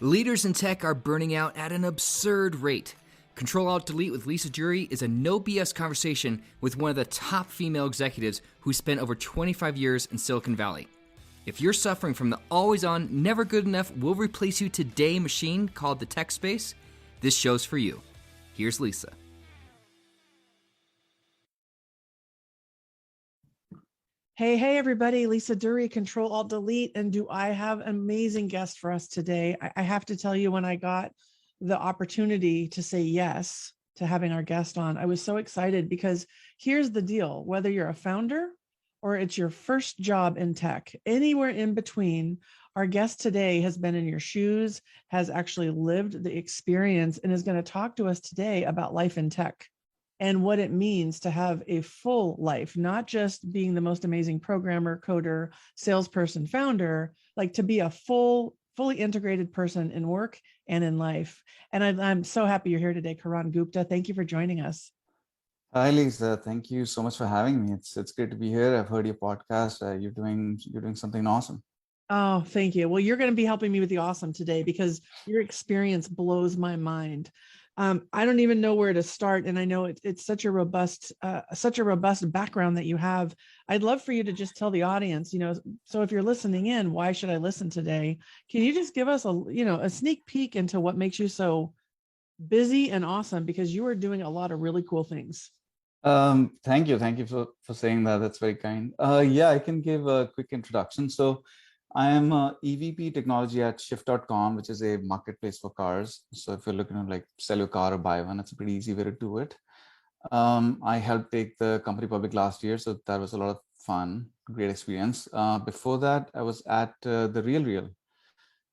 Leaders in tech are burning out at an absurd rate. Ctrl+Alt+Delete with Lisa Duerre is a no BS conversation with one of the top female executives who spent over 25 years in Silicon Valley. If you're suffering from the always-on, never good enough, will replace you today machine called the tech space, this show's for you. Here's Lisa. Hey, everybody, Lisa Duerre, Ctrl+Alt+Delete, and do I have an amazing guest for us today? I have to tell you, when I got the opportunity to say yes to having our guest on, I was so excited because here's the deal. Whether you're a founder or it's your first job in tech, anywhere in between, our guest today has been in your shoes, has actually lived the experience, and is going to talk to us today about life in tech and what it means to have a full life, not just being the most amazing programmer, coder, salesperson, founder, like to be a fully integrated person in work and in life. And I'm so happy you're here today, Karan Gupta. Thank you for joining us. Hi, Lisa. Thank you so much for having me. It's great to be here. I've heard your podcast. You're doing something awesome. Oh, thank you. Well, you're going to be helping me with the awesome today because your experience blows my mind. I don't even know where to start, and I know it's such a robust background that you have. I'd love for you to just tell the audience, so if you're listening in, why should I listen today? Can you just give us a sneak peek into what makes you so busy and awesome? Because you are doing a lot of really cool things. Thank you for saying that. That's very kind. Yeah, I can give a quick introduction. So I am a EVP Technology at Shift.com, which is a marketplace for cars. So if you're looking to like sell your car or buy one, it's a pretty easy way to do it. I helped take the company public last year, so that was a lot of fun, great experience. Before that, I was at the Real,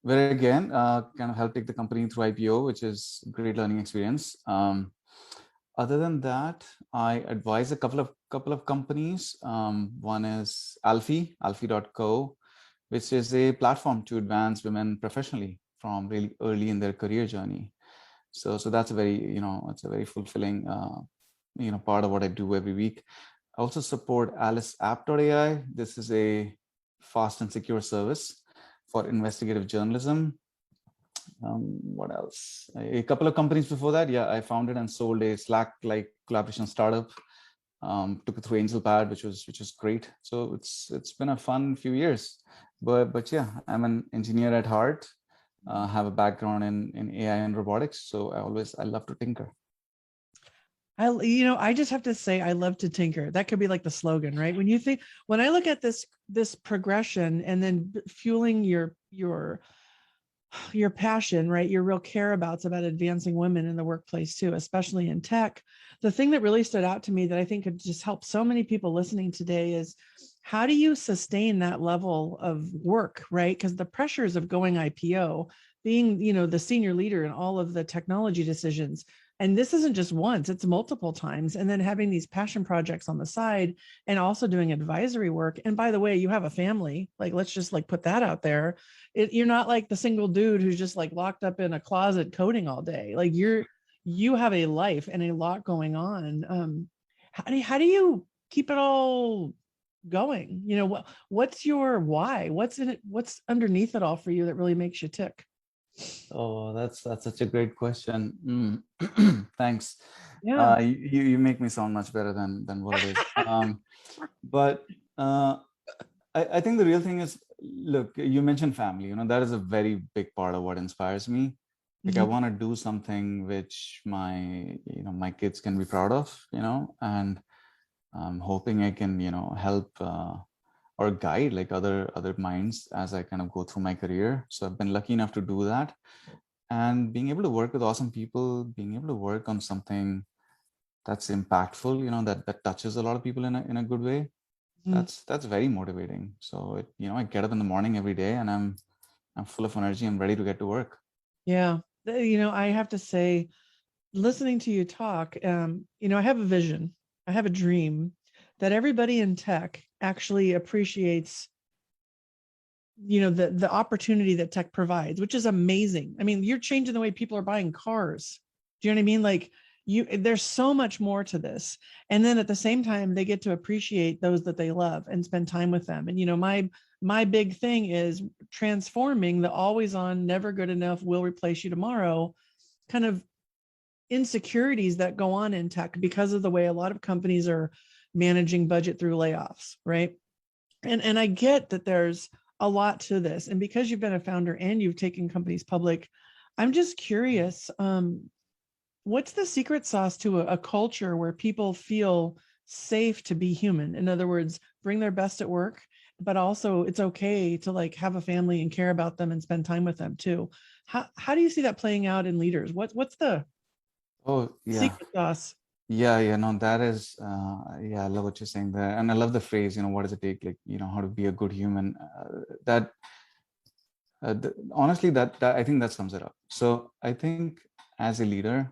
where again, kind of helped take the company through IPO, which is a great learning experience. Other than that, I advise a couple of companies. One is Alfie.co, which is a platform to advance women professionally from really early in their career journey. So that's a very, it's a very fulfilling, part of what I do every week. I also support AliceApp.ai. This is a fast and secure service for investigative journalism. What else? A couple of companies before that. Yeah, I founded and sold a Slack-like collaboration startup. Took it through AngelPad, which was great. So it's been a fun few years. But yeah, I'm an engineer at heart. Have a background in AI and robotics. So I love to tinker. I just have to say, I love to tinker. That could be like the slogan, right? When I look at this progression and then fueling your passion, right? Your real care about advancing women in the workplace too, especially in tech. The thing that really stood out to me that I think could just help so many people listening today is, how do you sustain that level of work, right? Because the pressures of going IPO, being, the senior leader in all of the technology decisions, and this isn't just once, it's multiple times. And then having these passion projects on the side and also doing advisory work. And by the way, you have a family, like, let's just put that out there. You're not like the single dude who's just locked up in a closet coding all day. Like you have a life and a lot going on. How do you keep it all going? What's your why? What's in it? What's underneath it all for you that really makes you tick? Oh, that's such a great question. Thanks. Yeah. You make me sound much better than what it is. But I think the real thing is, look, you mentioned family. That is a very big part of what inspires me. Like, I want to do something which my kids can be proud of. And I'm hoping I can help or guide like other minds as I kind of go through my career. So I've been lucky enough to do that, and being able to work with awesome people, being able to work on something that's impactful, that touches a lot of people in a good way. That's very motivating. So I get up in the morning every day and I'm full of energy. I'm ready to get to work. Yeah. I have to say, listening to you talk, I have a vision, I have a dream that everybody in tech actually appreciates, the opportunity that tech provides, which is amazing. I mean, you're changing the way people are buying cars. Do you know what I mean? Like, there's so much more to this. And then at the same time, they get to appreciate those that they love and spend time with them. And, my big thing is transforming the always on, never good enough, will replace you tomorrow kind of insecurities that go on in tech because of the way a lot of companies are managing budget through layoffs, right? And I get that there's a lot to this. And because you've been a founder and you've taken companies public, I'm just curious, what's the secret sauce to a culture where people feel safe to be human? In other words, bring their best at work, but also it's okay to like have a family and care about them and spend time with them too. How do you see that playing out in leaders? What's the Oh, yeah. secret sauce? Yeah, no, that is, I love what you're saying there. And I love the phrase, what does it take? Like, how to be a good human. Honestly, that I think that sums it up. So I think as a leader,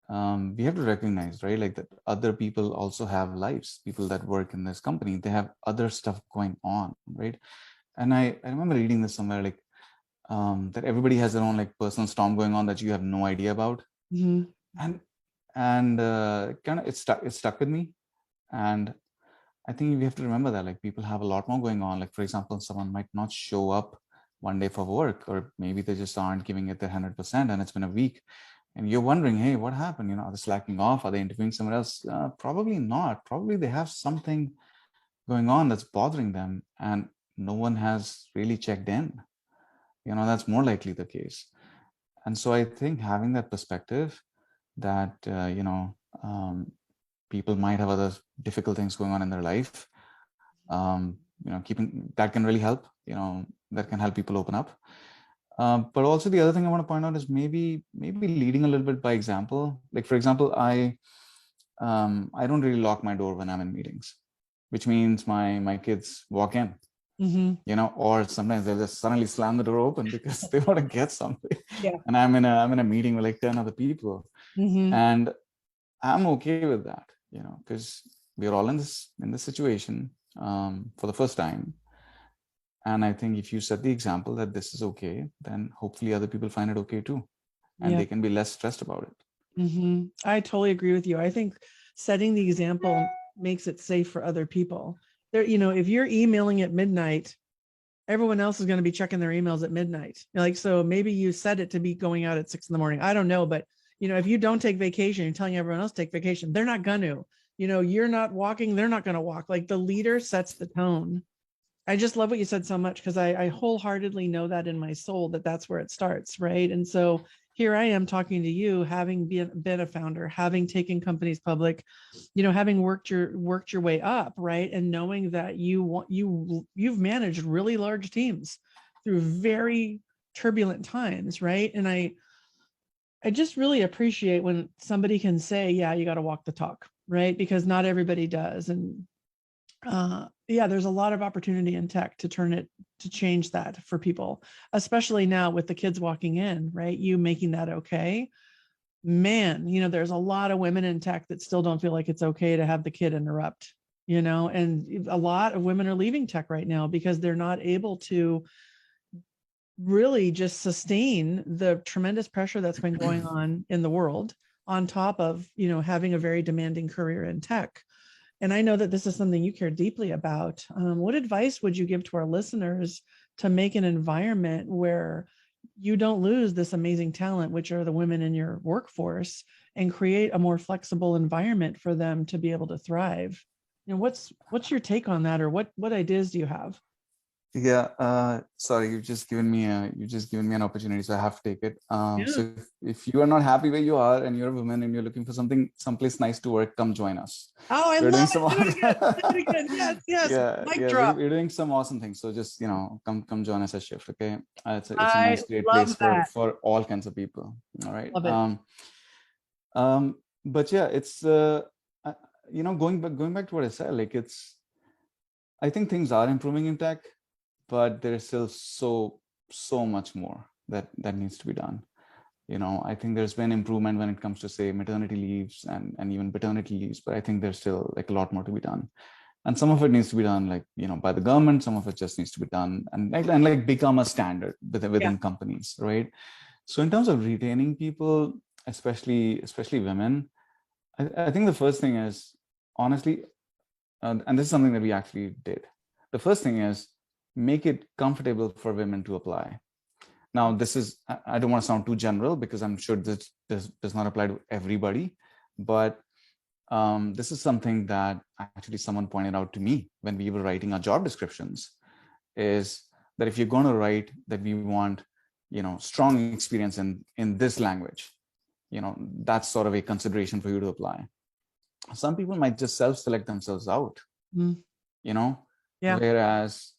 we have to recognize, right? Like that other people also have lives, people that work in this company, they have other stuff going on, right? And I remember reading this somewhere, like, that everybody has their own like personal storm going on that you have no idea about. Mm-hmm. And kind of it stuck with me. And I think we have to remember that like people have a lot more going on. Like, for example, someone might not show up one day for work, or maybe they just aren't giving it their 100% and it's been a week. And you're wondering, hey, what happened? Are they slacking off? Are they interviewing somewhere else? Probably not. Probably they have something going on that's bothering them and no one has really checked in. That's more likely the case. And so I think having that perspective that, people might have other difficult things going on in their life, keeping that can really help, that can help people open up. But also the other thing I want to point out is maybe leading a little bit by example. Like, for example, I don't really lock my door when I'm in meetings, which means my kids walk in, or sometimes they'll just suddenly slam the door open because they want to get something. Yeah. And I'm in a meeting with like 10 other people, and I'm okay with that, because we're all in this situation for the first time. And I think if you set the example that this is okay, then hopefully other people find it okay too. And they can be less stressed about it. I totally agree with you. I think setting the example makes it safe for other people. There, if you're emailing at midnight, everyone else is going to be checking their emails at midnight. Like, so maybe you set it to be going out at 6 a.m. I don't know, but if you don't take vacation, you're telling everyone else to take vacation, they're not going to. You're not walking, they're not going to walk. Like, the leader sets the tone. I just love what you said so much, because I wholeheartely know that in my soul that that's where it starts, right? And so here I am talking to you, having been a founder, having taken companies public, having worked your way up, right? And knowing that you've managed really large teams through very turbulent times, right? And I just really appreciate when somebody can say, yeah, you got to walk the talk, right? Because not everybody does. And there's a lot of opportunity in tech to change that for people, especially now with the kids walking in, right? You making that okay. Man, there's a lot of women in tech that still don't feel like it's okay to have the kid interrupt, and a lot of women are leaving tech right now because they're not able to really just sustain the tremendous pressure that's been going on in the world, on top of, having a very demanding career in tech. And I know that this is something you care deeply about. What advice would you give to our listeners to make an environment where you don't lose this amazing talent, which are the women in your workforce, and create a more flexible environment for them to be able to thrive? What's your take on that, or what ideas do you have? Yeah, sorry, you've just given me an opportunity, so I have to take it. So if you are not happy where you are and you're a woman and you're looking for someplace nice to work, come join us. Oh, I love it. Yes. Yeah, Mic drop. we're doing some awesome things. So just come join us at Shift, okay? It's a nice, great place for all kinds of people. All right. Love it. But yeah, it's going back to what I said, like I think things are improving in tech, but there's still so much more that needs to be done. I think there's been improvement when it comes to, say, maternity leaves and even paternity leaves, but I think there's still like a lot more to be done. And some of it needs to be done like, by the government, some of it just needs to be done and become a standard within companies, right? So in terms of retaining people, especially women, I think the first thing is, honestly, and this is something that we actually did. The first thing is make it comfortable for women to apply. Now, this is, I don't want to sound too general because I'm sure this does not apply to everybody, but this is something that actually someone pointed out to me when we were writing our job descriptions, is that if you're going to write that we want, strong experience in this language, that's sort of a consideration for you to apply. Some people might just self-select themselves out, Yeah. whereas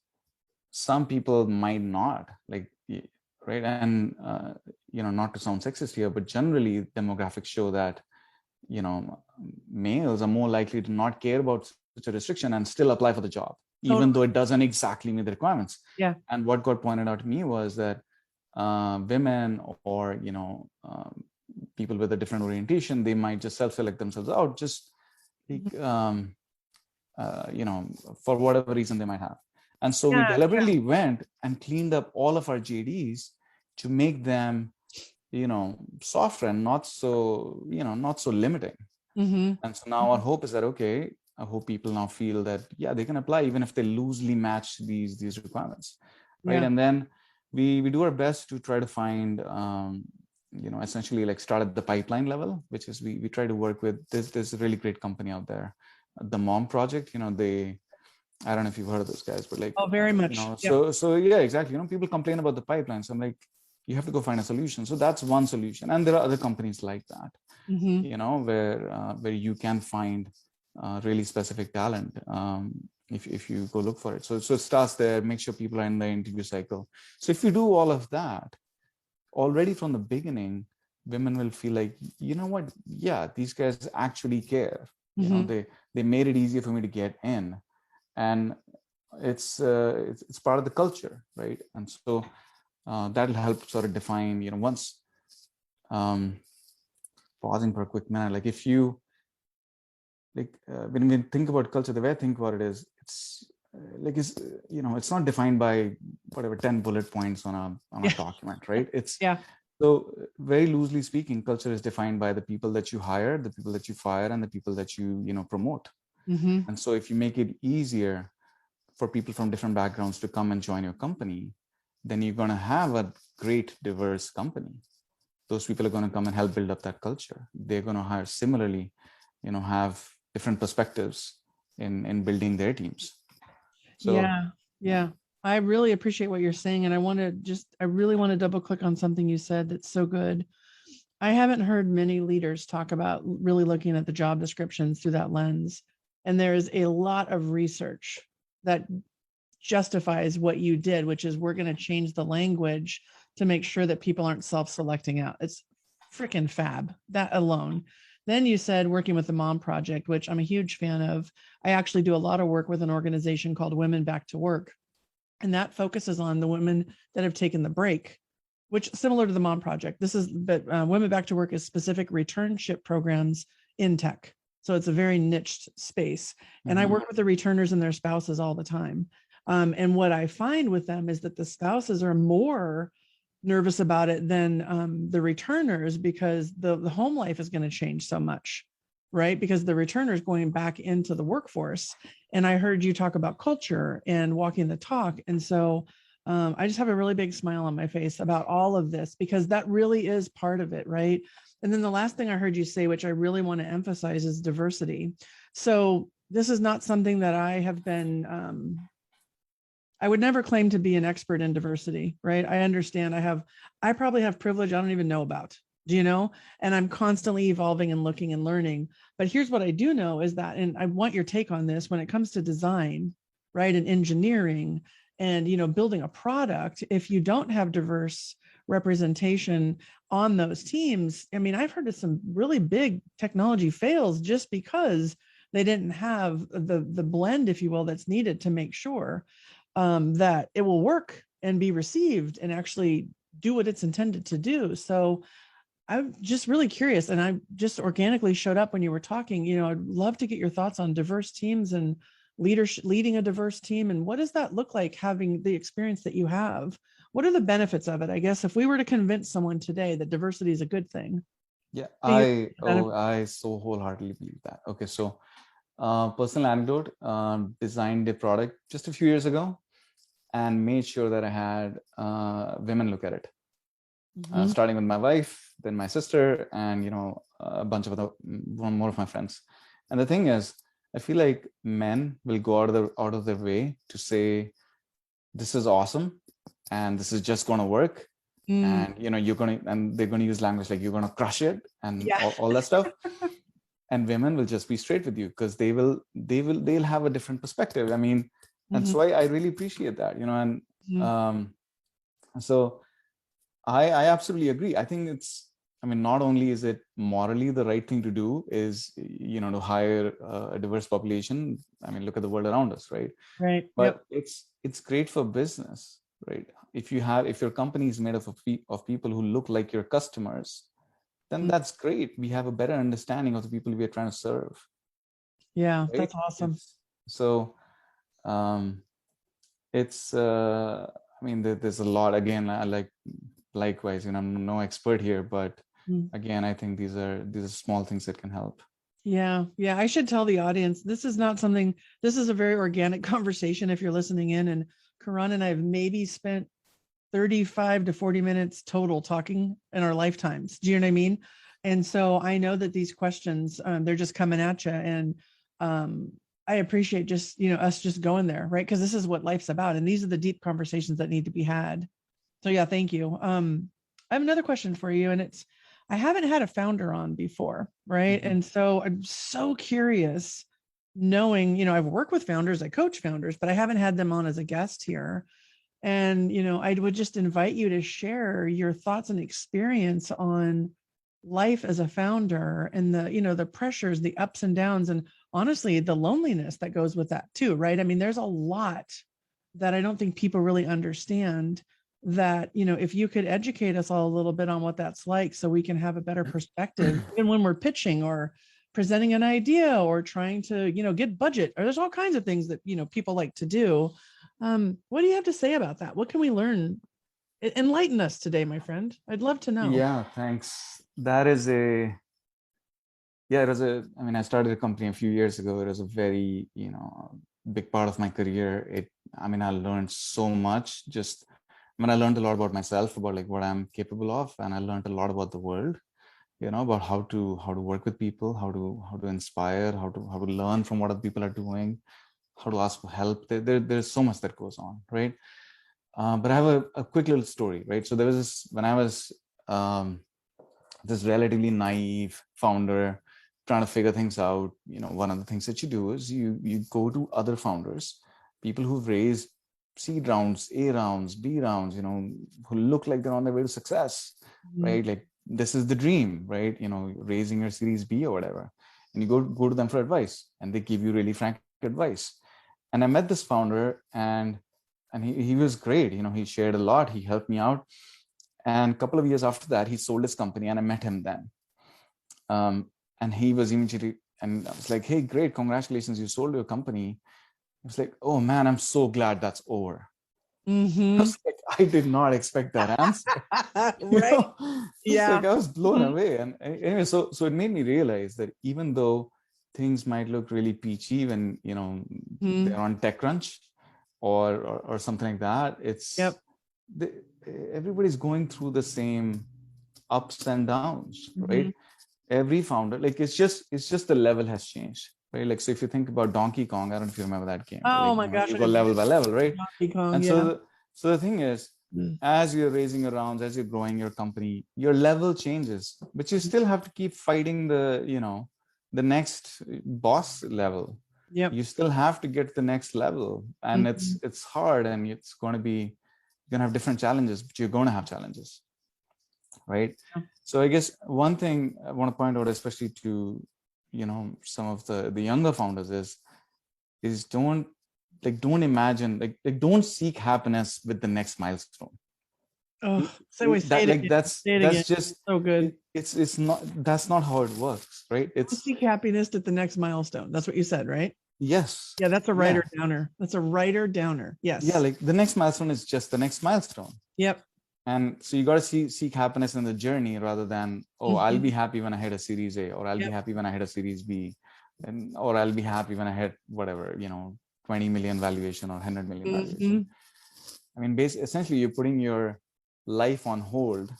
some people might not, right? And, not to sound sexist here, but generally demographics show that, males are more likely to not care about such a restriction and still apply for the job, even though it doesn't exactly meet the requirements. Yeah. And what got pointed out to me was that women or, people with a different orientation, they might just self-select themselves out, just for whatever reason they might have. And so we deliberately went and cleaned up all of our JDs to make them, softer and not so limiting. And so now our hope is that, okay, I hope people now feel that, they can apply even if they loosely match these requirements, right? And then we do our best to try to find, essentially like start at the pipeline level, which is we try to work with this really great company out there, the Mom Project. I don't know if you've heard of those guys, but like, very much. So yeah, exactly. People complain about the pipeline. So I'm like, you have to go find a solution. So that's one solution. And there are other companies like that, where you can find really specific talent if you go look for it. So it starts there, make sure people are in the interview cycle. So if you do all of that, already from the beginning, women will feel like, you know what? Yeah, these guys actually care. They made it easier for me to get in. And it's part of the culture, right? And so that'll help sort of define, once pausing for a quick minute, like if you when we think about culture, the way I think about it is it's not defined by whatever 10 bullet points on a document, right? It's so very loosely speaking, culture is defined by the people that you hire, the people that you fire, and the people that you promote. And so if you make it easier for people from different backgrounds to come and join your company, then you're going to have a great diverse company. Those people are going to come and help build up that culture. They're going to hire similarly, have different perspectives in building their teams. So I really appreciate what you're saying. And I really want to double click on something you said that's so good. I haven't heard many leaders talk about really looking at the job descriptions through that lens. And there is a lot of research that justifies what you did, which is we're going to change the language to make sure that people aren't self-selecting out. It's freaking fab, that alone. Then you said working with the Mom Project, which I'm a huge fan of. I actually do a lot of work with an organization called Women Back to Work. And that focuses on the women that have taken the break, which similar to the Mom Project. But Women Back to Work is specific returnship programs in tech. So it's a very niched space. And I work with the returners and their spouses all the time. And what I find with them is that the spouses are more nervous about it than the returners, because the home life is going to change so much, right? Because the returners going back into the workforce. And I heard you talk about culture and walking the talk. And so I just have a really big smile on my face about all of this, because that really is part of it, right? And then the last thing I heard you say, which I really want to emphasize, is diversity. So this is not something that I have been, I would never claim to be an expert in diversity, right? I understand I probably have privilege I don't even know about, and I'm constantly evolving and looking and learning. But here's what I do know is that, and I want your take on this, when it comes to design, right, and engineering and, building a product, if you don't have diverse representation on those teams, I mean, I've heard of some really big technology fails just because they didn't have the blend, if you will, that's needed to make sure that it will work and be received and actually do what it's intended to do. So I'm just really curious, and I just organically showed up when you were talking. I'd love to get your thoughts on diverse teams and leading a diverse team. And what does that look like, having the experience that you have? What are the benefits of it? I guess if we were to convince someone today that diversity is a good thing. Yeah, I so wholeheartedly believe that. Okay, so personal anecdote, designed a product just a few years ago, and made sure that I had women look at it. Mhm. Starting with my wife, then my sister, and a bunch of one more of my friends. And the thing is, I feel like men will go out of their way to say, this is awesome, and this is just going to work, and they're going to use language like you're going to crush it and Yeah. all that stuff. And women will just be straight with you because they'll have a different perspective. I mean, and so I really appreciate that, and so I absolutely agree. I think not only is it morally the right thing to do is, to hire a diverse population. I mean, look at the world around us, right? Right. But it's great for business, right? If your company is made up of people who look like your customers, then that's great. We have a better understanding of the people we are trying to serve. Yeah, Right? that's awesome. There's a lot. Again, likewise, I'm no expert here, but again, I think these are small things that can help. Yeah. I should tell the audience, this is a very organic conversation if you're listening in, and Karan and I have maybe spent 35 to 40 minutes total talking in our lifetimes. Do you know what I mean? And so I know that these questions, they're just coming at you. And I appreciate just, us just going there, right? Because this is what life's about. And these are the deep conversations that need to be had. So yeah, thank you. I have another question for you, and I haven't had a founder on before, right? And so I'm so curious, knowing, I've worked with founders, I coach founders, but I haven't had them on as a guest here. And, I would just invite you to share your thoughts and experience on life as a founder and the pressures, the ups and downs, and honestly, the loneliness that goes with that too, right? I mean, there's a lot that I don't think people really understand, that, if you could educate us all a little bit on what that's like, so we can have a better perspective, even when we're pitching or presenting an idea or trying to, get budget, or there's all kinds of things that, people like to do. What do you have to say about that? What can we learn? Enlighten us today, my friend. I'd love to know. Yeah, thanks. I started a company a few years ago. It was a very, big part of my career. I learned so much. I learned a lot about myself, about like what I'm capable of. And I learned a lot about the world, about how to work with people, how to inspire, how to learn from what other people are doing, how to ask for help. There's so much that goes on, right? But I have a quick little story, right? So there was this, when I was this relatively naive founder trying to figure things out, one of the things that you do is you go to other founders, people who've raised seed rounds, A rounds, B rounds, who look like they're on their way to success, right? Like this is the dream, right? Raising your series B or whatever. And you go to them for advice, and they give you really frank advice. And I met this founder, and he was great. He shared a lot. He helped me out. And a couple of years after that, he sold his company, and I met him then. And he was immediately, and I was like, hey, great, congratulations, you sold your company. I was like, oh man, I'm so glad that's over. I was like, I did not expect that answer. Right. Yeah. Like I was blown away. And anyway, so it made me realize that even though things might look really peachy when, they're on TechCrunch or something like that, everybody's going through the same ups and downs, right? Every founder, like it's just the level has changed, right? Like, so if you think about Donkey Kong, I don't know if you remember that game. Oh my gosh. You go level by level, right? Donkey Kong, and so the thing is, as you're raising your rounds, as you're growing your company, your level changes, but you still have to keep fighting the next boss level. You still have to get to the next level, and it's hard, and it's going to be, you're going to have different challenges, but you're going to have challenges, right? So I guess one thing I want to point out, especially to some of the younger founders, is don't imagine, like don't seek happiness with the next milestone. That's just so good. It's not, that's not how it works, right? It's seek happiness at the next milestone. That's what you said, right? Yes. Yeah, that's a writer downer. That's a writer downer. Yes. Yeah, like the next milestone is just the next milestone. Yep. And so you got to seek happiness in the journey rather than, I'll be happy when I hit a series A, or I'll be happy when I hit a series B, or I'll be happy when I hit whatever, 20 million valuation or 100 million valuation. mean, essentially, you're putting your life on hold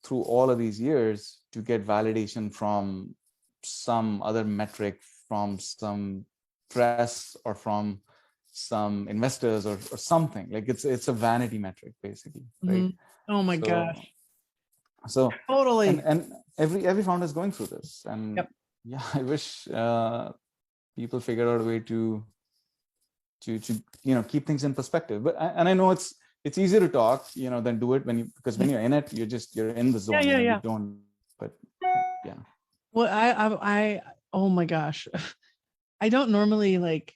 through all of these years to get validation from some other metric, from some press or from some investors or something. Like it's a vanity metric basically, right? Mhm. Oh my So gosh. so Totally. and every founder is going through this, and Yep. yeah, I wish people figure out a way to keep things in perspective. But and I know it's easier to talk than do it because when you're in it, you're in the Yeah, zone. yeah, You yeah. don't. But yeah. Well, oh my gosh. I don't normally like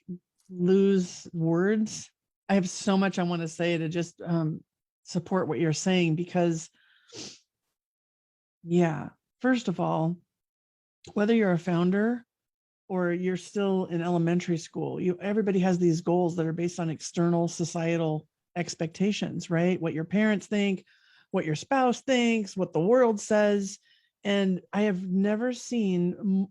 lose words. I have so much I want to say to just support what you're saying because, yeah, first of all, whether you're a founder or you're still in elementary school, everybody has these goals that are based on external societal expectations, right? What your parents think, what your spouse thinks, what the world says. And I have never seen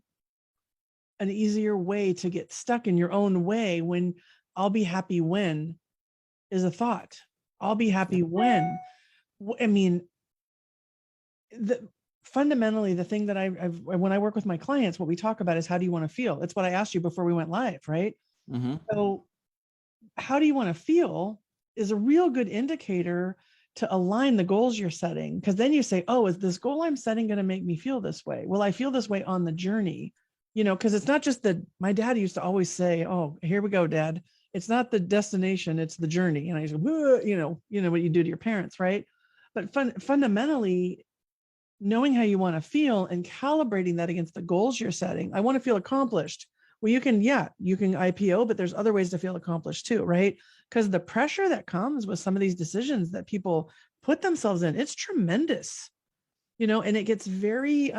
an easier way to get stuck in your own way when I'll be happy when is a thought. I'll be happy when. I mean, fundamentally, the thing that when I work with my clients, what we talk about is how do you want to feel? It's what I asked you before we went live, right? Mm-hmm. So, how do you want to feel is a real good indicator to align the goals you're setting. Because then you say, oh, is this goal I'm setting going to make me feel this way? Will I feel this way on the journey? Because it's not just that. My dad used to always say, oh, here we go, Dad. It's not the destination, it's the journey. And I said, what you do to your parents, right? But fundamentally, knowing how you want to feel and calibrating that against the goals you're setting. I want to feel accomplished. Well, you can IPO, but there's other ways to feel accomplished too, right? Because the pressure that comes with some of these decisions that people put themselves in, it's tremendous, and it gets very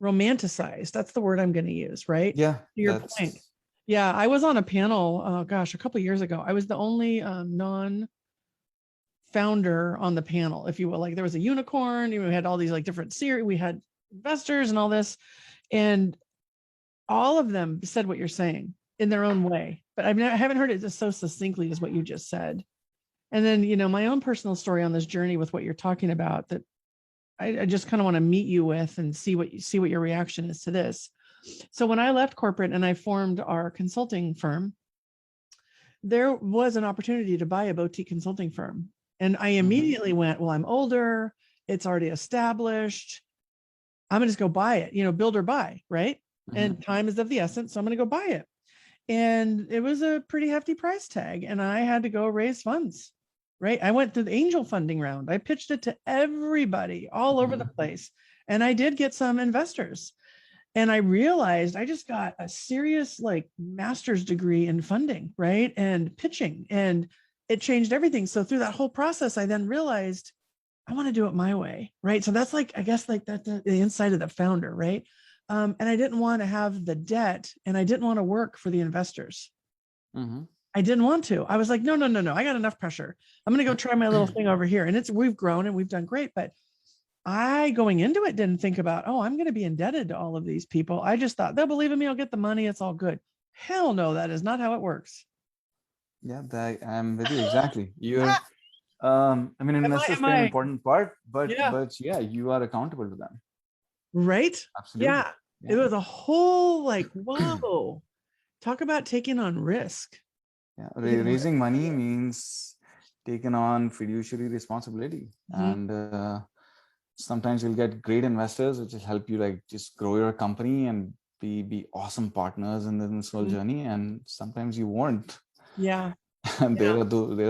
romanticized. That's the word I'm going to use, right? Yeah, To your point. Yeah, I was on a panel, a couple of years ago. I was the only non-founder on the panel, if you will. Like there was a unicorn, we had all these like different series, we had investors and all this, and all of them said what you're saying in their own way, but I haven't heard it just so succinctly as what you just said. And then, my own personal story on this journey with what you're talking about that I just kind of want to meet you with and see what your reaction is to this. So when I left corporate and I formed our consulting firm, there was an opportunity to buy a boutique consulting firm. And I immediately went, well, I'm older, it's already established, I'm gonna just go buy it, build or buy, right? And time is of the essence, so I'm gonna go buy it. And it was a pretty hefty price tag, and I had to go raise funds, right? I went through the angel funding round. I pitched it to everybody all over the place, and I did get some investors. And I realized I just got a serious like master's degree in funding, right? And pitching, and it changed everything. So through that whole process, I then realized I want to do it my way, right? So that's like, I guess like that the inside of the founder, right? And I didn't want to have the debt, and I didn't want to work for the investors. I didn't want to. I was like, no. I got enough pressure. I'm going to go try my little thing over here. And we've grown and we've done great, but I going into it didn't think about, oh, I'm going to be indebted to all of these people. I just thought they'll believe in me. I'll get the money. It's all good. Hell no, that is not how it works. Yeah, I'm with you exactly. I mean, investors play an important part, but yeah, you are accountable to them. Right? Absolutely. Yeah. It was a whole like, whoa, talk about taking on risk. Yeah, raising money means taking on fiduciary responsibility, and sometimes you'll get great investors which will help you like just grow your company and be awesome partners in this whole journey, and sometimes you won't. Yeah. And there are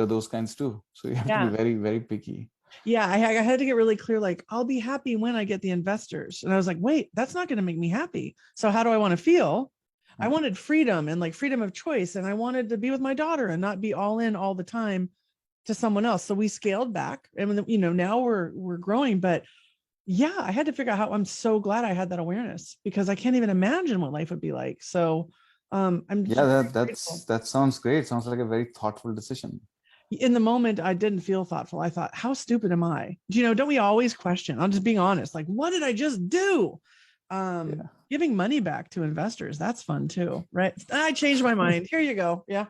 those kinds too, so you have to be very, very picky. Yeah, I had to get really clear, like, I'll be happy when I get the investors. And I was like, wait, that's not going to make me happy. So how do I want to feel? I wanted freedom and like freedom of choice. And I wanted to be with my daughter and not be all in all the time to someone else. So we scaled back, and now we're growing. But yeah, I had to figure out how. I'm so glad I had that awareness, because I can't even imagine what life would be like. So that sounds great. Sounds like a very thoughtful decision. In the moment, I didn't feel thoughtful. I thought, how stupid am I? Don't we always question? I'm just being honest. Like, what did I just do? Giving money back to investors, that's fun too, right? I changed my mind. Here you go. Yeah.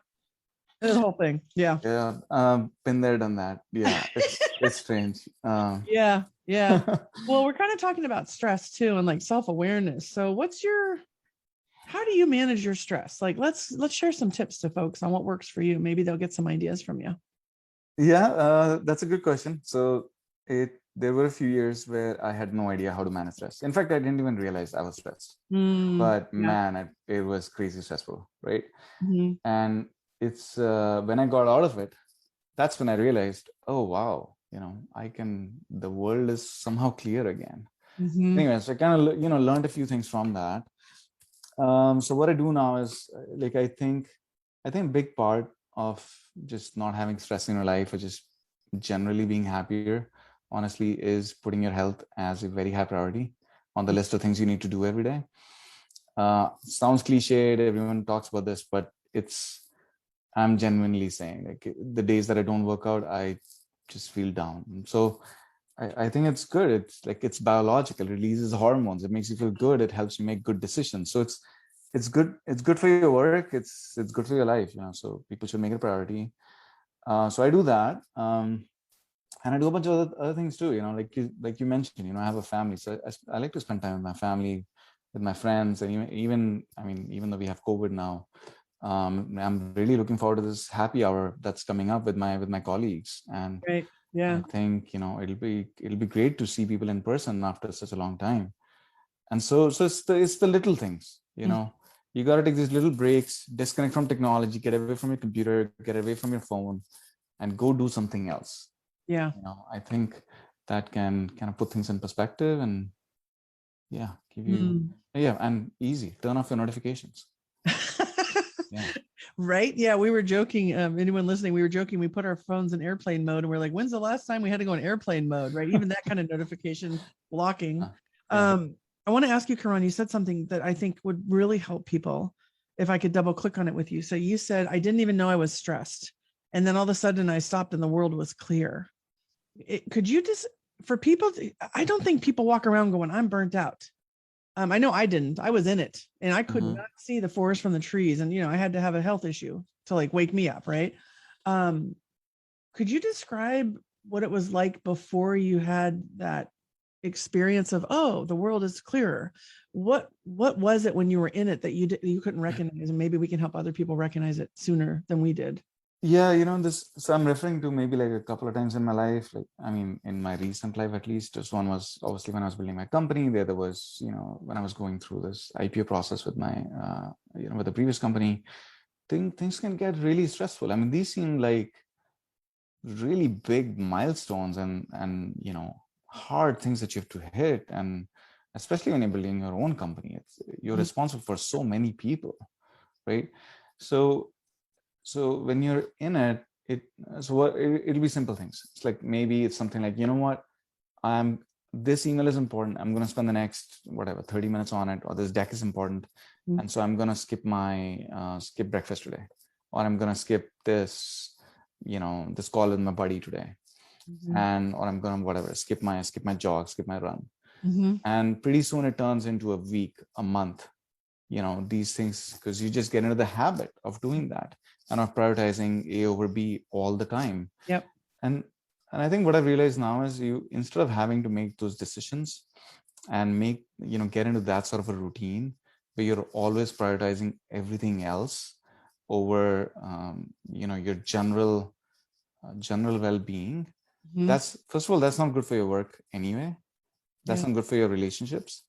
The whole thing. Yeah. Yeah, been there, done that. Yeah, it's strange. Yeah. Yeah. Well, we're kind of talking about stress too, and like self-awareness. So how do you manage your stress? Like, let's share some tips to folks on what works for you. Maybe they'll get some ideas from you. Yeah, that's a good question. So there were a few years where I had no idea how to manage stress. In fact, I didn't even realize I was stressed. But Yeah. man, it was crazy stressful, right? Mhm. And it's when I got out of it, that's when I realized, oh wow, the world is somehow clear again. Mhm. Anyways, I kind of learned a few things from that. So what I do now is like I think a big part of just not having stress in your life or just generally being happier, honestly, is putting your health as a very high priority on the list of things you need to do every day. Sounds cliched, everyone talks about this, but I'm genuinely saying, like, the days that I don't work out, I just feel down. So I think it's good. It's biological. It releases hormones. It makes you feel good. It helps you make good decisions. So it's good. It's good for your work. It's good for your life. So people should make it a priority. So I do that, and I do a bunch of other things too. Like you mentioned. I have a family, so I like to spend time with my family, with my friends, and even I mean, even though we have COVID now, I'm really looking forward to this happy hour that's coming up with my colleagues. And Right. Yeah. I think it'll be great to see people in person after such a long time. And so it's the little things. You got to take these little breaks, disconnect from technology, get away from your computer, get away from your phone, and go do something else. Yeah. I think that can kind of put things in perspective and yeah, give you Mm. yeah, and easy. Turn off your notifications. Yeah. Right. Yeah. We were joking. Anyone listening, we were joking. We put our phones in airplane mode and we're like, when's the last time we had to go in airplane mode? Right. Even that kind of notification blocking. Yeah. I want to ask you, Karan, you said something that I think would really help people if I could double click on it with you. So you said, I didn't even know I was stressed. And then all of a sudden I stopped and the world was clear. Could you just, for people, I don't think people walk around going, I'm burnt out. I know I didn't. I was in it and I could not see the forest from the trees. And, I had to have a health issue to like wake me up. Right. Could you describe what it was like before you had that experience of, oh, the world is clearer? What was it when you were in it that you couldn't recognize? And maybe we can help other people recognize it sooner than we did. Yeah, so I'm referring to maybe like a couple of times in my life, like, I mean, in my recent life, at least. Just one was obviously when I was building my company. The other was, when I was going through this IPO process with my, with the previous company. Things can get really stressful. I mean, these seem like really big milestones and hard things that you have to hit. And especially when you're building your own company, you're responsible for so many people, right? So when you're in it'll be simple things. It's like, maybe it's something like, what, this email is important. I'm going to spend the next, whatever, 30 minutes on it, or this deck is important. And so I'm going to skip skip breakfast today, or I'm going to skip this, this call with my buddy today. Or I'm going to, whatever, skip my jog, skip my run. And pretty soon it turns into a week, a month, these things, because you just get into the habit of doing that and of prioritizing A over B all the time. Yep. And I think what I've realized now is, instead of having to make those decisions and get into that sort of a routine where you're always prioritizing everything else over your general well-being. That's, first of all, that's not good for your work anyway. That's not good for your relationships.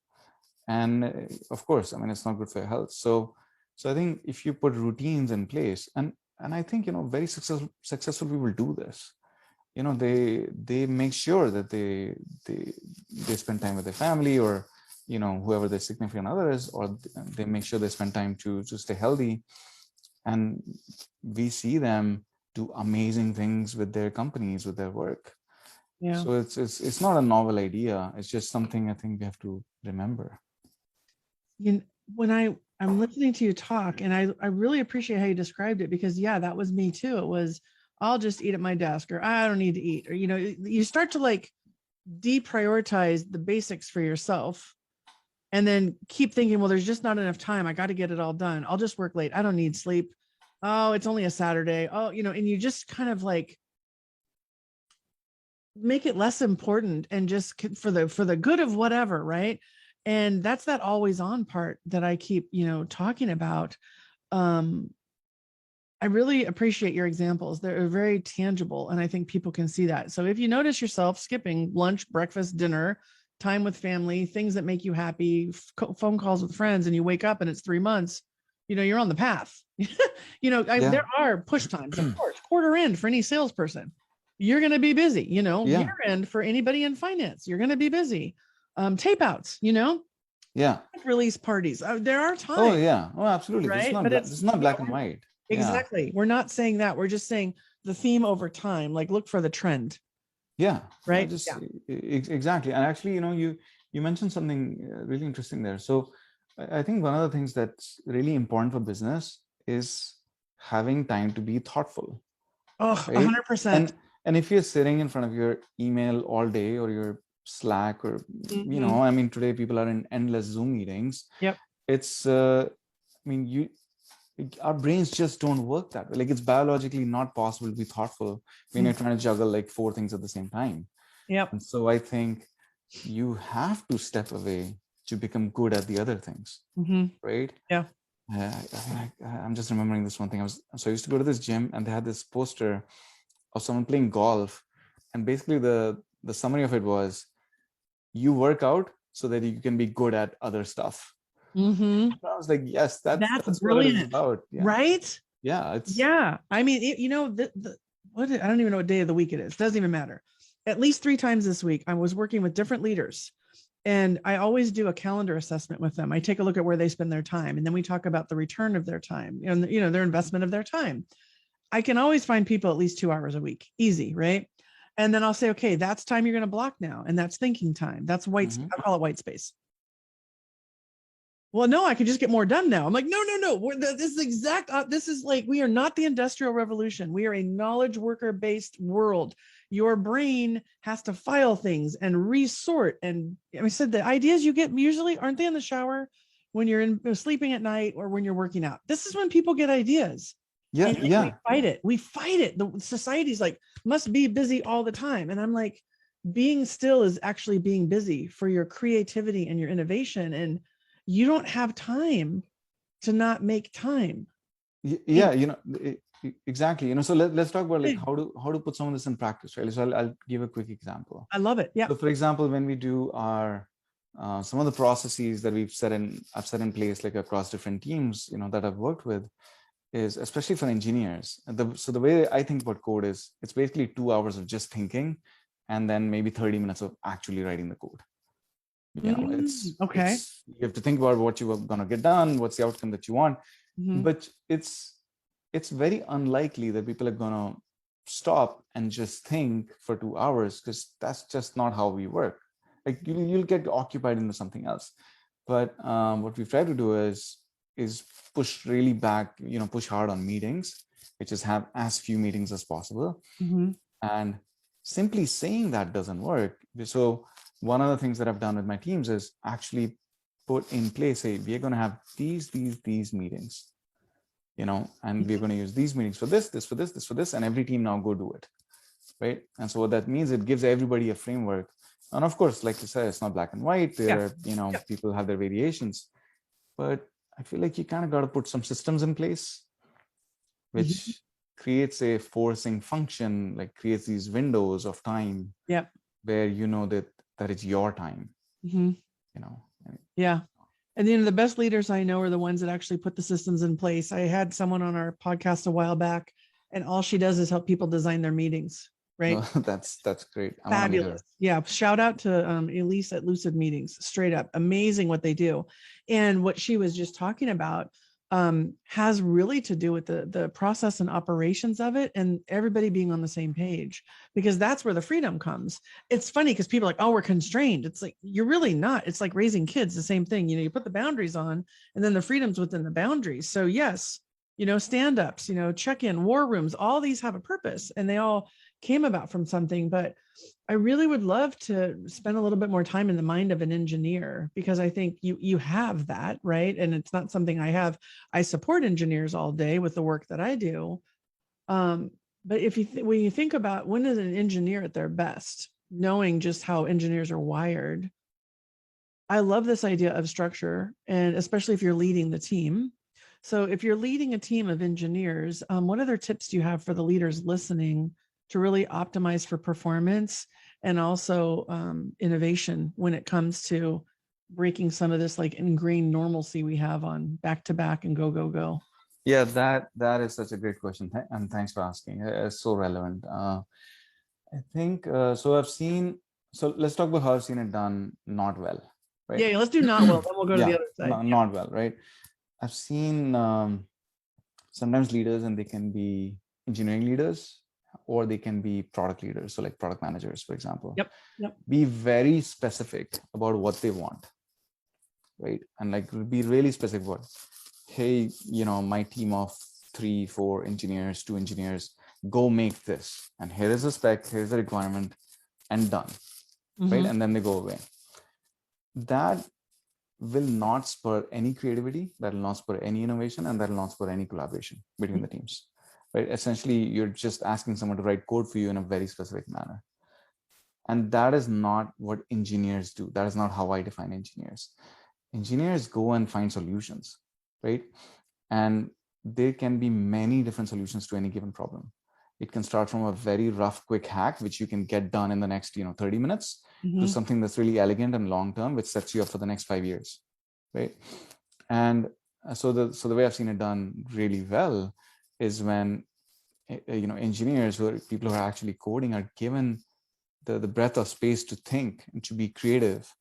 And of course, I mean, it's not good for your health. So I think if you put routines in place, and I think, very successful people do this. They make sure that they spend time with their family, or, whoever their significant other is, or they make sure they spend time to stay healthy. And we see them do amazing things with their companies, with their work. Yeah. So it's not a novel idea. It's just something I think we have to remember. When I'm listening to you talk, and I really appreciate how you described it, because that was me too. It was, I'll just eat at my desk, or I don't need to eat, or, you start to like deprioritize the basics for yourself, and then keep thinking, well, there's just not enough time. I got to get it all done. I'll just work late. I don't need sleep. Oh, it's only a Saturday. Oh, and you just kind of like make it less important and just for the good of whatever, right? And that's that always on part that I keep, talking about. Um, I really appreciate your examples. They're very tangible, and I think people can see that. So if you notice yourself skipping lunch, breakfast, dinner, time with family, things that make you happy, phone calls with friends, and you wake up and it's 3 months, you're on the path. Yeah. There are push times, of course, quarter end for any salesperson. You're going to be busy, Yeah. year end for anybody in finance. You're going to be busy. Tape outs, Yeah. release parties. There are times. Oh yeah. Oh, absolutely. This is Right. not But this is not black and white. Yeah. exactly. We're not saying that. We're just saying the theme over time, like look for the trend. Yeah. Right. Just Yeah. exactly. And actually, you mentioned something really interesting there. So I think one of the things that's really important for business is having time to be thoughtful, Oh, right? 100%. And if you're sitting in front of your email all day or your Slack or Mhm. I mean, today people are in endless Zoom meetings. Yep. It's our brains just don't work that way. Like it's biologically not possible to be thoughtful when you're trying to juggle like 4 things at the same time. Yep. And so I think you have to step away to become good at the other things, right? Yeah. I'm just remembering this one thing. I used to go to this gym and they had this poster of someone playing golf, and basically the summary of it was, you work out so that you can be good at other stuff. I was like, yes, that's what it is brilliant. about. Yeah. Right. Yeah. Yeah. I mean, I don't even know what day of the week it is. Doesn't even matter. At least 3 times this week, I was working with different leaders, and I always do a calendar assessment with them. I take a look at where they spend their time, and then we talk about the return of their time and, their investment of their time. I can always find people at least 2 hours a week. Easy. Right. And then I'll say, okay, that's time you're going to block now. And that's thinking time. That's white. I'll call it white space. Well, no, I can just get more done now. I'm like, no. This is this is like, we are not the Industrial Revolution. We are a knowledge worker based world. Your brain has to file things and resort. And I said, the ideas you get usually, aren't they in the shower when you're sleeping at night or when you're working out? This is when people get ideas. Yeah. And Yeah. We fight it. The society's like, must be busy all the time. And I'm like, being still is actually being busy for your creativity and your innovation. And you don't have time to not make time. Yeah. Exactly. So let's talk about like how to put some of this in practice, right? So I'll give a quick example. I love it. Yeah. So for example, when we do our some of the processes that I've set in place, like across different teams, that I've worked with, is especially for engineers. So the way I think about code is, it's basically 2 hours of just thinking, and then maybe 30 minutes of actually writing the code. Okay. You have to think about what you are going to get done, what's the outcome that you want. But it's very unlikely that people are going to stop and just think for 2 hours, because that's just not how we work. Like you'll get occupied into something else. But what we've tried to do is push really back, push hard on meetings, which is have as few meetings as possible. And simply saying that doesn't work. So one of the things that I've done with my teams is actually put in place, hey, we're going to have these meetings, and we're going to use these meetings for this, for this, and every team now go do it. Right. And so what that means, it gives everybody a framework. And of course, like you said, it's not black and white. There are, people have their variations, but I feel like you kind of got to put some systems in place, which creates a forcing function, like creates these windows of time where that it's your time. Yeah. And the best leaders I know are the ones that actually put the systems in place. I had someone on our podcast a while back, and all she does is help people design their meetings. Right. No, that's great. Fabulous. Yeah. Shout out to Elise at Lucid Meetings. Straight up amazing what they do. And what she was just talking about has really to do with the process and operations of it, and everybody being on the same page, because that's where the freedom comes. It's funny because people are like, oh, we're constrained. It's like, you're really not. It's like raising kids, the same thing. You put the boundaries on, and then the freedom's within the boundaries. So yes, stand-ups, check-in, war rooms, all these have a purpose, and they all, came about from something, but I really would love to spend a little bit more time in the mind of an engineer, because I think you have that, right? And it's not something I have. I support engineers all day with the work that I do. But if you when you think about when is an engineer at their best, knowing just how engineers are wired, I love this idea of structure, and especially if you're leading the team. So if you're leading a team of engineers, what other tips do you have for the leaders listening to really optimize for performance and also innovation when it comes to breaking some of this like ingrained normalcy we have on back to back and go, go, go? Yeah, that is such a great question, and thanks for asking. It's so relevant. I think so. So let's talk about how I've seen it done not well, right? Yeah, let's do not well. Then we'll go to the other side. Not well, right? I've seen sometimes leaders, and they can be engineering leaders, or they can be product leaders. So like product managers, for example. Yep. Be very specific about what they want, right? And like be really specific about, hey, my team of 3, 4 engineers, 2 engineers, go make this. And here is the spec, here's the requirement, and done, right? And then they go away. That will not spur any creativity, that will not spur any innovation, and that will not spur any collaboration between the teams, right? Essentially, you're just asking someone to write code for you in a very specific manner. And that is not what engineers do. That is not how I define engineers. Engineers go and find solutions, right? And there can be many different solutions to any given problem. It can start from a very rough, quick hack, which you can get done in the next 30 minutes, to something that's really elegant and long-term, which sets you up for the next 5 years, right? And so the way I've seen it done really well is when engineers, who are people who are actually coding, are given the breadth of space to think and to be creative,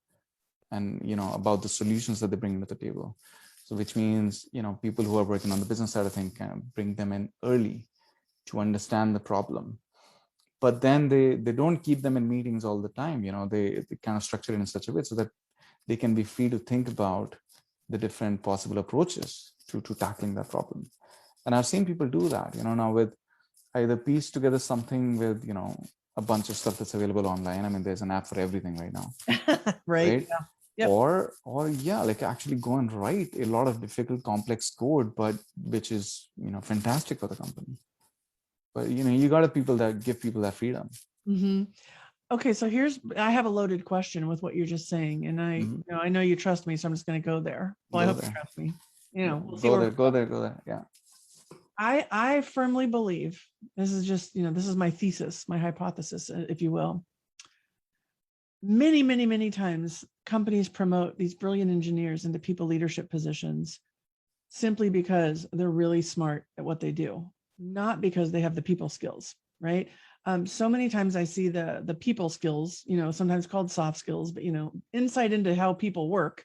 and about the solutions that they bring to the table. So which means people who are working on the business side of things kind of bring them in early to understand the problem, but then they don't keep them in meetings all the time. They kind of structure it in such a way so that they can be free to think about the different possible approaches to tackling that problem. And I've seen people do that now with either piece together something with a bunch of stuff that's available online. I mean, there's an app for everything right now. Right. Yeah. Yep. Or yeah, like actually go and write a lot of difficult, complex code, but which is fantastic for the company. But you got to give people that freedom. Okay, so I have a loaded question with what you're just saying, and I know you trust me, so I'm just going to go there. Well, I hope you trust me. We'll see go there. Yeah. I firmly believe, this is just this is my thesis, my hypothesis, if you will. Many, many, many times companies promote these brilliant engineers into people leadership positions simply because they're really smart at what they do, not because they have the people skills, right? So many times I see the people skills, sometimes called soft skills, but insight into how people work,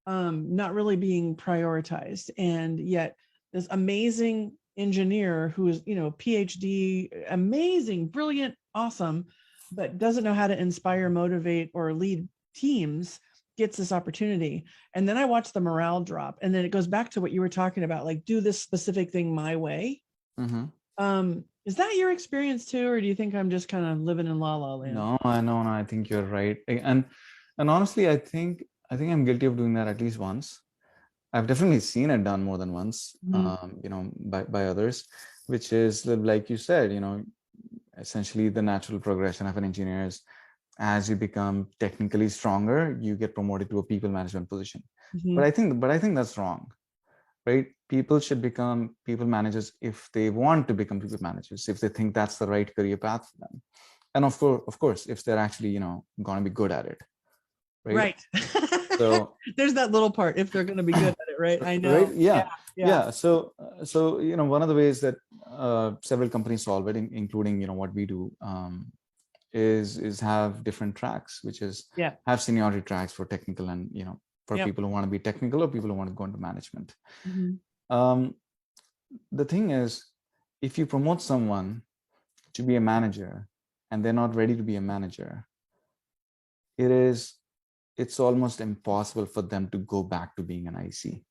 not really being prioritized. And yet this amazing engineer who is, PhD, amazing, brilliant, awesome, but doesn't know how to inspire, motivate, or lead teams, gets this opportunity. And then I watch the morale drop. And then it goes back to what you were talking about, like, do this specific thing my way. Is that your experience too, or do you think I'm just kind of living in la la land? No, I think you're right. And honestly, I think I'm guilty of doing that at least once. I've definitely seen it done more than once, by others, which is like you said, essentially the natural progression of an engineer is, as you become technically stronger, you get promoted to a people management position. But I think that's wrong, right? People should become people managers if they want to become people managers, if they think that's the right career path for them. And of course, if they're actually, going to be good at it. Right. So there's that little part, if they're going to be good at it, right? I know. Right? Yeah. So one of the ways that several companies solve it, including what we do, is have different tracks, which is have seniority tracks for technical and for people who want to be technical or people who want to go into management. The thing is, if you promote someone to be a manager and they're not ready to be a manager, it's almost impossible for them to go back to being an IC.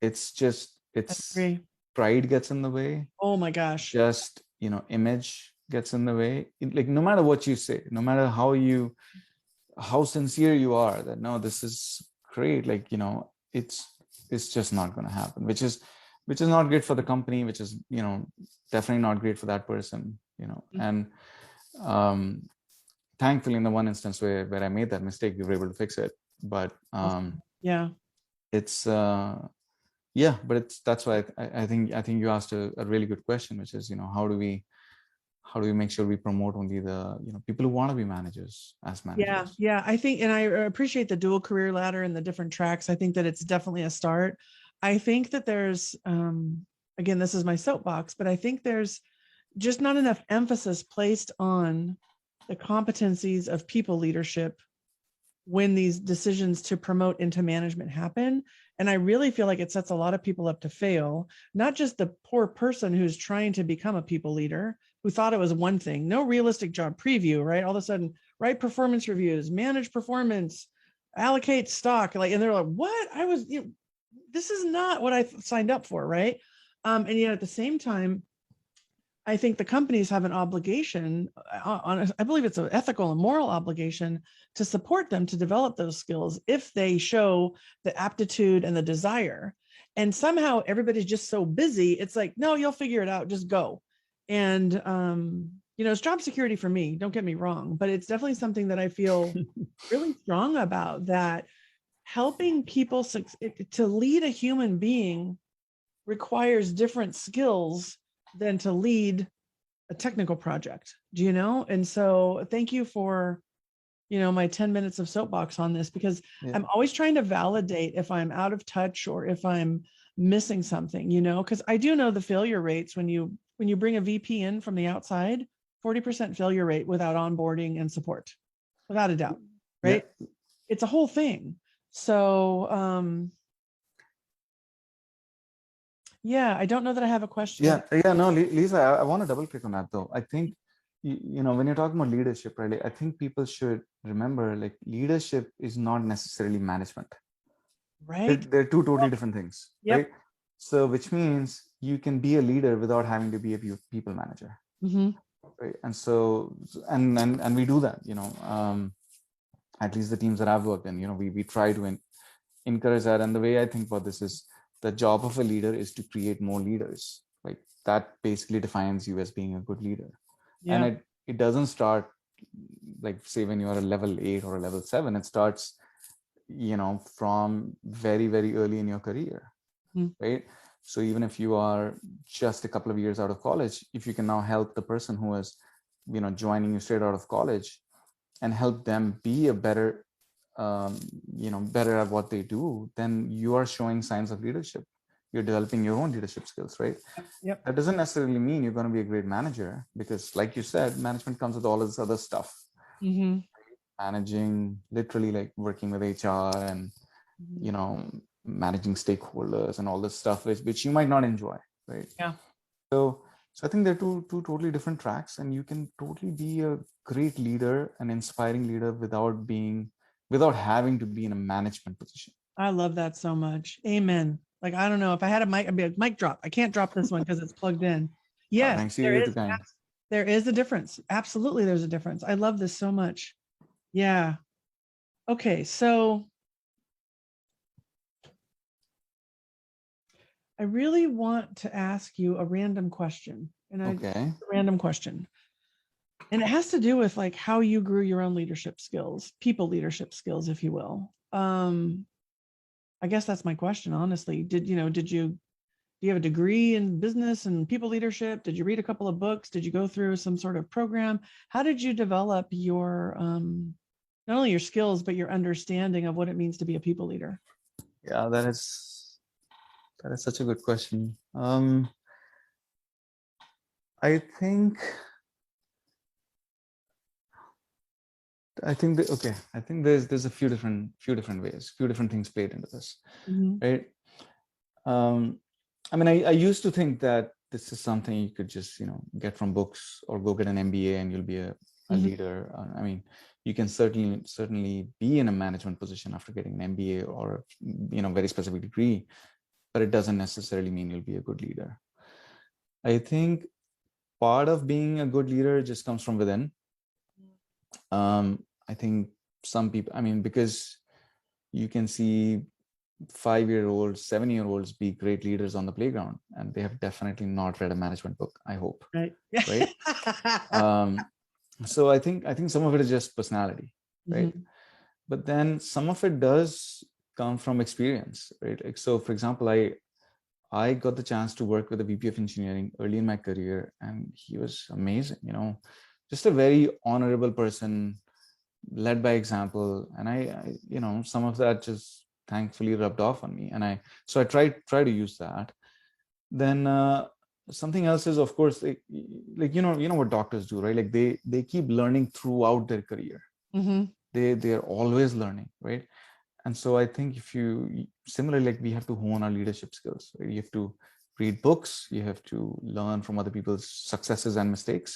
It's pride gets in the way. Oh my gosh. Just, image gets in the way. Like no matter what you say, no matter how sincere you are, that no, this is great, like it's just not going to happen, which is not great for the company, which is definitely not great for that person. And thankfully, in the one instance where I made that mistake, we were able to fix it. But yeah, it's but that's why I think you asked a really good question, which is how do we make sure we promote only the people who want to be managers as managers. Yeah, I think, and I appreciate the dual career ladder and the different tracks. I think that it's definitely a start. I think that there's again, this is my soapbox, but I think there's just not enough emphasis placed on the competencies of people leadership when these decisions to promote into management happen. And I really feel like it sets a lot of people up to fail, not just the poor person who's trying to become a people leader, who thought it was one thing, no realistic job preview, right? All of a sudden, write performance reviews, manage performance, allocate stock, like, and they're like, what? This is not what I signed up for, right? And yet at the same time, I think the companies have an obligation I believe it's an ethical and moral obligation to support them to develop those skills if they show the aptitude and the desire. And somehow everybody's just so busy. It's like, no, you'll figure it out. Just go. And, it's job security for me. Don't get me wrong, but it's definitely something that I feel really strong about, that helping people to lead a human being requires different skills than to lead a technical project. Do you know? And so thank you for, my 10 minutes of soapbox on this, because I'm always trying to validate if I'm out of touch or if I'm missing something, because I do know the failure rates when you bring a VP in from the outside, 40% failure rate without onboarding and support, without a doubt, right? Yeah. It's a whole thing. So, I don't know that I have a question. No, Lisa, I want to double click on that though. I think, when you're talking about leadership, right, I think people should remember, like, leadership is not necessarily management. Right. They're two totally different things, right? So, which means you can be a leader without having to be a people manager. Mm-hmm. Right. And so, and we do that, at least the teams that I've worked in, we try to encourage that. And the way I think about this is, the job of a leader is to create more leaders. Like, that basically defines you as being a good leader. Yeah. And it doesn't start, like, say, when you're a level 8 or a level 7, it starts, from very, very early in your career, right? So even if you are just a couple of years out of college, if you can now help the person who is, joining you straight out of college, and help them be a better, better at what they do, then you are showing signs of leadership. You're developing your own leadership skills, right? Yep. That doesn't necessarily mean you're going to be a great manager, because, like you said, management comes with all of this other stuff. Mm-hmm. Managing, literally, like working with HR and, managing stakeholders and all this stuff, which you might not enjoy, right? Yeah. So I think they're two totally different tracks, and you can totally be a great leader, an inspiring leader, without having to be in a management position. I love that so much. Amen. Like, I don't know, if I had a mic, I'd be like, mic drop. I can't drop this one because it's plugged in. Yes, there is a difference. Absolutely, there's a difference. I love this so much. Yeah. Okay, so I really want to ask you a random question. A random question. And it has to do with, like, how you grew your own leadership skills, people leadership skills, if you will. I guess that's my question, honestly. Do you have a degree in business and people leadership? Did you read a couple of books? Did you go through some sort of program? How did you develop your, not only your skills, but your understanding of what it means to be a people leader? Yeah, that is such a good question. I think there's a few different ways, few different things played into this, right? I mean, I used to think that this is something you could just, get from books, or go get an MBA and you'll be a leader. I mean, you can certainly be in a management position after getting an MBA or, very specific degree, but it doesn't necessarily mean you'll be a good leader. I think part of being a good leader just comes from within. I think some people, I mean, because you can see 5-year-olds, 7-year-olds be great leaders on the playground, and they have definitely not read a management book, I hope. Right. Right. So I think some of it is just personality, right? Mhm. But then some of it does come from experience, right? Like, so for example, I got the chance to work with a VP of engineering early in my career, and he was amazing, just a very honorable person, led by example. And I some of that just thankfully rubbed off on me. And I try to use that. Then something else is, of course, like what doctors do, right? Like they keep learning throughout their career. Mhm. They're always learning, right? And so I think if you similarly, like, we have to hone our leadership skills, right? You have to read books, you have to learn from other people's successes and mistakes.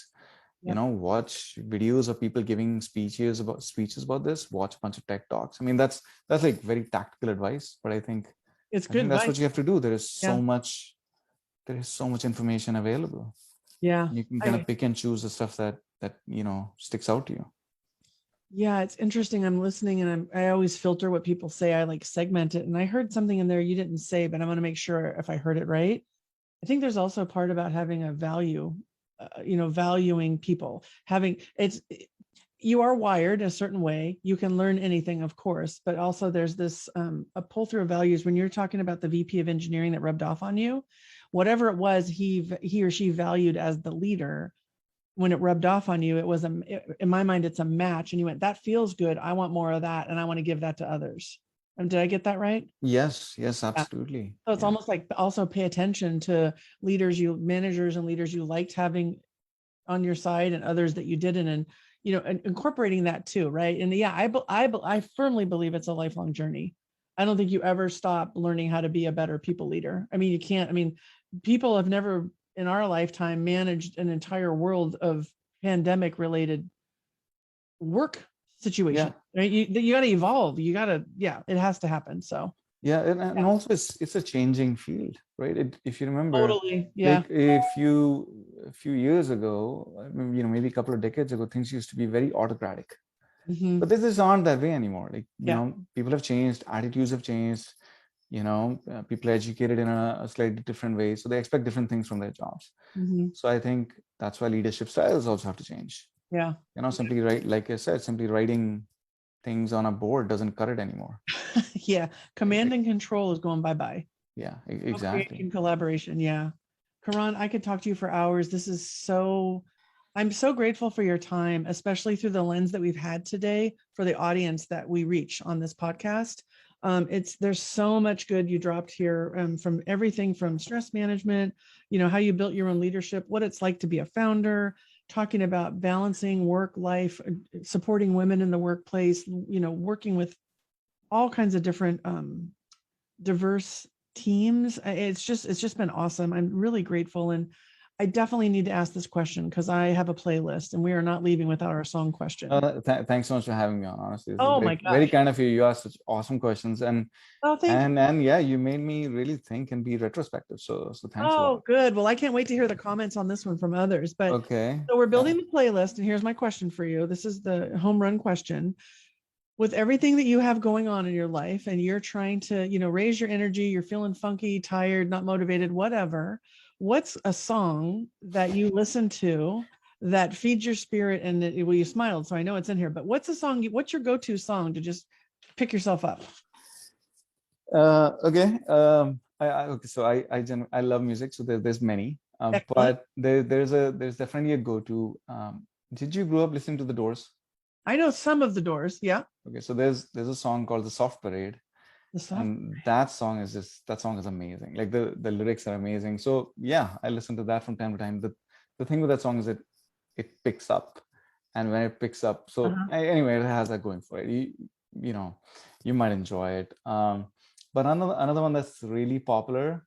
Yep. Watch videos of people giving speeches about this, watch a bunch of tech talks. I mean, that's like very tactical advice, but I think It's I good think that's what advice. you have to do. There is Yeah. so much information available. Yeah. You can kind of pick and choose the stuff that sticks out to you. Yeah, it's interesting. I'm listening and I always filter what people say. I like segment it. And I heard something in there you didn't say, but I want to make sure if I heard it right. I think there's also a part about having a value, valuing people, you are wired a certain way. You can learn anything, of course, but also there's this a pull through of values. When you're talking about the VP of engineering that rubbed off on you, whatever it was he or she valued as the leader, when it rubbed off on you, it was in my mind, it's a match. And you went, that feels good. I want more of that. And I want to give that to others. And did I get that right? Yes, absolutely. So it's almost like also pay attention to managers and leaders you liked having on your side and others that you didn't, and and incorporating that too, right? And yeah, I firmly believe it's a lifelong journey. I don't think you ever stop learning how to be a better people leader. I mean, you can't. I mean, people have never in our lifetime managed an entire world of pandemic related work situation. Yeah. Right? You got to evolve. It has to happen. So Yeah, and also it's a changing field, right? If you remember, totally, yeah. like a few years ago, maybe a couple of decades ago, things used to be very autocratic. Mhm. But this aren't that way anymore. Like, Yeah. people have changed, attitudes have changed. People are educated in a slightly different way, so they expect different things from their jobs. Mhm. So I think that's why leadership styles also have to change. Yeah. Simply like I said, simply writing things on a board doesn't cut it anymore. Yeah. Command and control is going bye-bye. Yeah, exactly. In collaboration. Yeah. Karan, I could talk to you for hours. I'm so grateful for your time, especially through the lens that we've had today for the audience that we reach on this podcast. There's so much good you dropped here, from everything from stress management, how you built your own leadership, what it's like to be a founder, talking about balancing work life, supporting women in the workplace, working with all kinds of different diverse teams. It's just been awesome. I'm really grateful. And I definitely need to ask this question because I have a playlist and we are not leaving without our song question. Thanks so much for having me on. Honestly, this Oh is my gosh. very kind of you. You asked such awesome questions, and Oh, thank you. and yeah, you made me really think and be retrospective. So thanks a lot. Oh, good. Well, I can't wait to hear the comments on this one from others. But Okay. so we're building the playlist, and here's my question for you. This is the home run question. With everything that you have going on in your life and you're trying to, raise your energy, you're feeling funky, tired, not motivated, whatever, what's a song that you listen to that feeds your spirit? And you smiled, so I know it's in here, but what's your go-to song to just pick yourself up? Okay. Okay. So I love music. So there's many, Excellent. but there's definitely a go-to. Did you grow up listening to the Doors? I know some of the Doors. Yeah. Okay. So there's a song called The Soft Parade. And that song is amazing. Like the lyrics are amazing. So yeah, I listen to that from time to time. The thing with that song is it picks up, and when it picks up, so anyway, it has that going for it. You might enjoy it. But another one that's really popular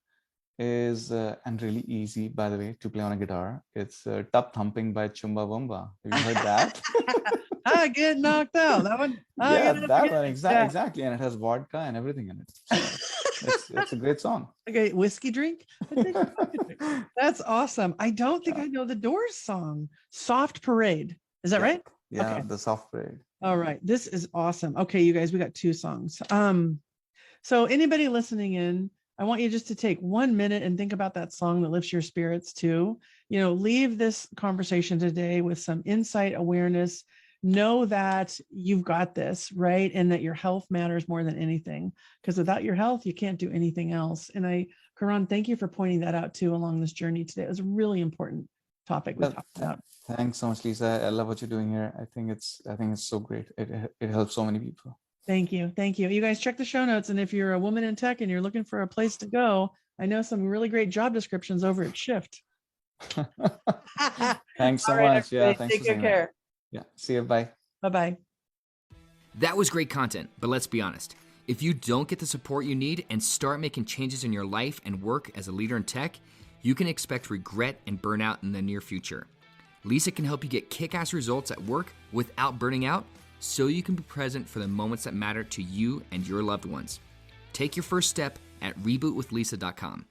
is and really easy, by the way, to play on a guitar. It's Tub Thumping by Chumbawamba. Have you heard that? I get knocked out. That one. Yeah, that one exactly, and it has vodka and everything in it. It's a great song. Okay, whiskey drink. That's awesome. I don't think I know the Doors song, Soft Parade. Is that right? Yeah, Okay. the soft parade. All right. This is awesome. Okay, you guys, we got 2 songs. So anybody listening in, I want you just to take 1 minute and think about that song that lifts your spirits too. You know, leave this conversation today with some insight, awareness. Know that you've got this, right? And that your health matters more than anything. Because without your health, you can't do anything else. And Karan, thank you for pointing that out too along this journey today. It was a really important topic we talked about. Thanks so much, Lisa. I love what you're doing here. I think it's so great. It helps so many people. Thank you. Thank you. You guys check the show notes. And if you're a woman in tech and you're looking for a place to go, I know some really great job descriptions over at Shift. Thanks so right, much. Yeah, everybody, thanks take for good saying care. that. Yeah, see you. Bye. Bye-bye. That was great content, but let's be honest. If you don't get the support you need and start making changes in your life and work as a leader in tech, you can expect regret and burnout in the near future. Lisa can help you get kick-ass results at work without burning out, so you can be present for the moments that matter to you and your loved ones. Take your first step at rebootwithlisa.com.